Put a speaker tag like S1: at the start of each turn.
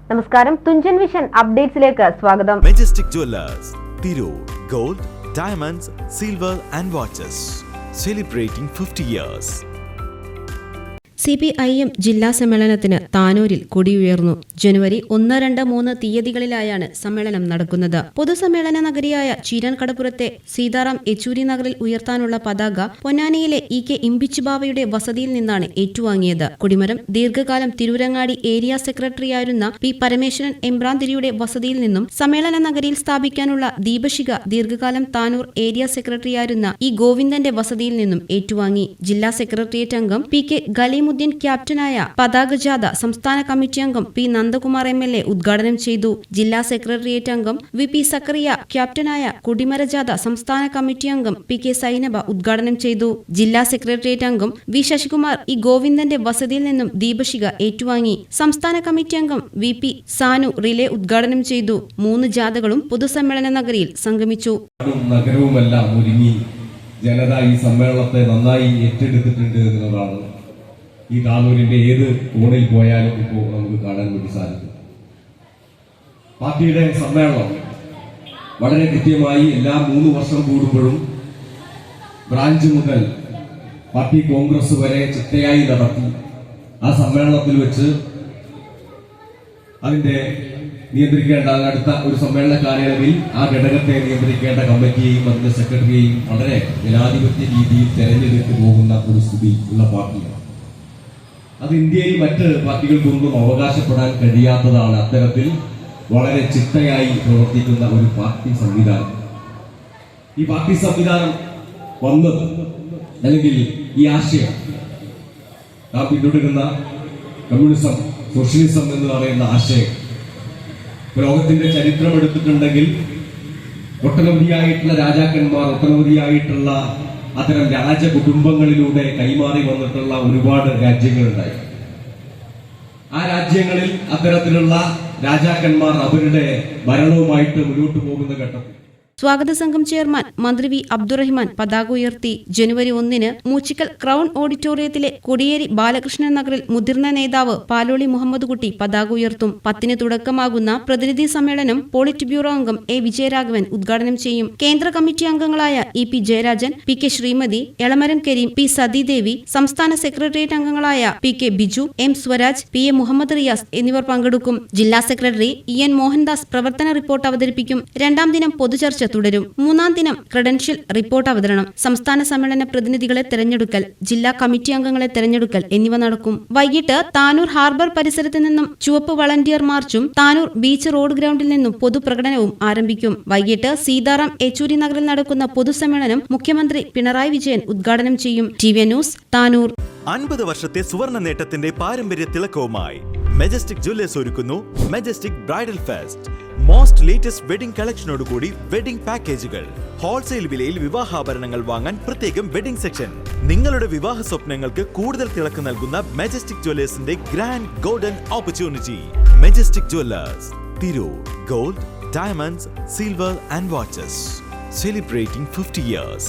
S1: നമസ്കാരം, തുഞ്ചൻ വിഷൻ അപ്ഡേറ്റ്സിലേക്ക് സ്വാഗതം.
S2: Majestic Jewellers, Tirur. Gold, diamonds, silver and watches. Celebrating 50 years.
S3: CPIM ജില്ലാ സമ്മേളനത്തിന് താനൂരിൽ കൊടിയുയർന്നു. ജനുവരി 1, 2, 3 തീയതികളിലായാണ് സമ്മേളനം നടക്കുന്നത്. പൊതുസമ്മേളന നഗരിയായ ചീരാൻകടപ്പുറത്തെ സീതാറാം യെച്ചൂരി നഗറിൽ ഉയർത്താനുള്ള പതാക പൊന്നാനിയിലെ EK ഇമ്പിച്ചുബാവയുടെ വസതിയിൽ നിന്നാണ് ഏറ്റുവാങ്ങിയത്. കൊടിമരം ദീർഘകാലം തിരൂരങ്ങാടി ഏരിയ സെക്രട്ടറിയായിരുന്ന P. പരമേശ്വരൻ എമ്പ്രാന്തിരിയുടെ വസതിയിൽ നിന്നും സമ്മേളന നഗരിയിൽ സ്ഥാപിക്കാനുള്ള ദീപശിഖ ദീർഘകാലം താനൂർ ഏരിയ സെക്രട്ടറിയായിരുന്ന E. ഗോവിന്ദന്റെ വസതിയിൽ നിന്നും ഏറ്റുവാങ്ങി. ജില്ലാ സെക്രട്ടേറിയറ്റ് അംഗം PK ഗലീമുദ്ദീൻ ക്യാപ്റ്റനായ പതാകജാഥ സംസ്ഥാന കമ്മിറ്റി അംഗം P. നന്ദകുമാർ MLA ഉദ്ഘാടനം ചെയ്തു. ജില്ലാ സെക്രട്ടേറിയറ്റ് അംഗം VP സക്കറിയ ക്യാപ്റ്റനായ കൊടിമരജാഥ സംസ്ഥാന കമ്മിറ്റി അംഗം PK സൈനബ ഉദ്ഘാടനം ചെയ്തു. ജില്ലാ സെക്രട്ടേറിയറ്റ് അംഗം V. ശശികുമാർ E. ഗോവിന്ദന്റെ വസതിയിൽ നിന്നും ദീപശിഖ ഏറ്റുവാങ്ങി. സംസ്ഥാന കമ്മിറ്റി അംഗം VP സാനു റിലേ ഉദ്ഘാടനം ചെയ്തു. 3 ജാഥകളും പൊതുസമ്മേളന നഗരിയിൽ സംഗമിച്ചു.
S4: നഗരവുമെല്ലാം ഒരുങ്ങി ജനത ഈ സമ്മേളനത്തെ നന്നായി ഏറ്റെടുത്തിട്ടുണ്ട് എന്നുള്ളതാണ് ഈ താനൂരിന്റെ ഏത് കോണിൽ പോയാലും ഇപ്പോൾ നമുക്ക് കാണാൻ വേണ്ടി സാധിക്കും. പാർട്ടിയുടെ സമ്മേളനം വളരെ കൃത്യമായി എല്ലാ 3 വർഷം കൂടുമ്പോഴും ബ്രാഞ്ച് മുതൽ പാർട്ടി കോൺഗ്രസ് വരെ ചിട്ടയായി നടത്തി ആ സമ്മേളനത്തിൽ വെച്ച് അതിന്റെ നിയന്ത്രിക്കേണ്ട അടുത്ത ഒരു സമ്മേളന കാലയളവിൽ ആ ഘടകത്തെ നിയന്ത്രിക്കേണ്ട കമ്മിറ്റിയെയും അതിന്റെ സെക്രട്ടറിയെയും വളരെ ജനാധിപത്യ രീതിയിൽ തെരഞ്ഞെടുത്ത് പോകുന്ന ഒരു സ്ഥിതി ഉള്ള പാർട്ടിയാണ്. അത് ഇന്ത്യയിൽ മറ്റ് പാർട്ടികൾക്കൊന്നും അവകാശപ്പെടാൻ കഴിയാത്തതാണ്. അത്തരത്തിൽ വളരെ ചിട്ടയായി പ്രവർത്തിക്കുന്ന ഒരു പാർട്ടി സംവിധാനം. ഈ പാർട്ടി സംവിധാനം വന്നത് അല്ലെങ്കിൽ ഈ ആശയം നാം പിന്തുടരുന്ന കമ്മ്യൂണിസം, സോഷ്യലിസം എന്ന് പറയുന്ന ആശയം ലോകത്തിന്റെ ചരിത്രം എടുത്തിട്ടുണ്ടെങ്കിൽ ഒട്ടനവധിയായിട്ടുള്ള രാജാക്കന്മാർ, ഒട്ടനവധിയായിട്ടുള്ള അത്തരം രാജകുടുംബങ്ങളിലൂടെ കൈമാറി വന്നിട്ടുള്ള ഒരുപാട് രാജ്യങ്ങളുണ്ടായി. ആ രാജ്യങ്ങളിൽ അത്തരത്തിലുള്ള രാജാക്കന്മാർ അവരുടെ ഭരണവുമായിട്ട് മുന്നോട്ട് പോകുന്ന ഘട്ടത്തിൽ
S3: സ്വാഗത സംഘം ചെയർമാൻ മന്ത്രി V. അബ്ദുറഹിമാൻ പതാക ഉയർത്തി. ജനുവരി 1 മൂച്ചിക്കൽ ക്രൗൺ ഓഡിറ്റോറിയത്തിലെ കൊടിയേരി ബാലകൃഷ്ണൻ നഗറിൽ മുതിർന്ന നേതാവ് പാലോളി മുഹമ്മദ് കുട്ടി പതാക ഉയർത്തും. 10 തുടക്കമാകുന്ന പ്രതിനിധി സമ്മേളനം പോളിറ്റ് ബ്യൂറോ അംഗം A. വിജയരാഘവൻ ഉദ്ഘാടനം ചെയ്യും. കേന്ദ്ര കമ്മിറ്റി അംഗങ്ങളായ EP Jayarajan, PK Shrimati, Elamaram Kareem, P. Sathidevi, സംസ്ഥാന സെക്രട്ടേറിയറ്റ് അംഗങ്ങളായ PK Biju, M. Swaraj, PA Muhammad Riyas എന്നിവർ പങ്കെടുക്കും. ജില്ലാ സെക്രട്ടറി EN മോഹൻദാസ് പ്രവർത്തന റിപ്പോർട്ട് അവതരിപ്പിക്കും. 2ാം ദിനം പൊതുചർച്ച തുടരും. 3ാം ദിനം ക്രെഡൻഷ്യൽ റിപ്പോർട്ട് അവതരണം, സംസ്ഥാന സമ്മേളന പ്രതിനിധികളെ തെരഞ്ഞെടുക്കൽ, ജില്ലാ കമ്മിറ്റി അംഗങ്ങളെ തെരഞ്ഞെടുക്കൽ എന്നിവ നടക്കും. വൈകിട്ട് താനൂർ ഹാർബർ പരിസരത്ത് നിന്നും ചുവപ്പ് വളണ്ടിയർ മാർച്ചും താനൂർ ബീച്ച് റോഡ് ഗ്രൗണ്ടിൽ നിന്നും പൊതുപ്രകടനവും ആരംഭിക്കും. വൈകിട്ട് സീതാറാം യെച്ചൂരി നഗറിൽ നടക്കുന്ന പൊതുസമ്മേളനം മുഖ്യമന്ത്രി പിണറായി വിജയൻ ഉദ്ഘാടനം ചെയ്യും. TVN news, Tanur.
S2: 50 വർഷത്തെ സുവർണ നേട്ടത്തിന്റെ പാരമ്പര്യ തിളക്കവുമായി മെജസ്റ്റിക് ജുവല്ലേഴ്സ് ഒരുക്കുന്നു Majestic bridal fest. Most latest wedding കളക്ഷനോടുകൂടി വെഡിംഗ് പാക്കേജുകൾ. ഹോൾസെയിൽ വിലയിൽ വിവാഹാഭരണങ്ങൾ വാങ്ങാൻ പ്രത്യേകം വെഡിംഗ് സെക്ഷൻ. നിങ്ങളുടെ വിവാഹ സ്വപ്നങ്ങൾക്ക് കൂടുതൽ തിളക്കം നൽകുന്ന മെജസ്റ്റിക് ജുവല്ലേഴ്സിന്റെ grand golden opportunity. Majestic Jewellers, Tirur. Gold, diamonds, silver and watches. Celebrating 50 years.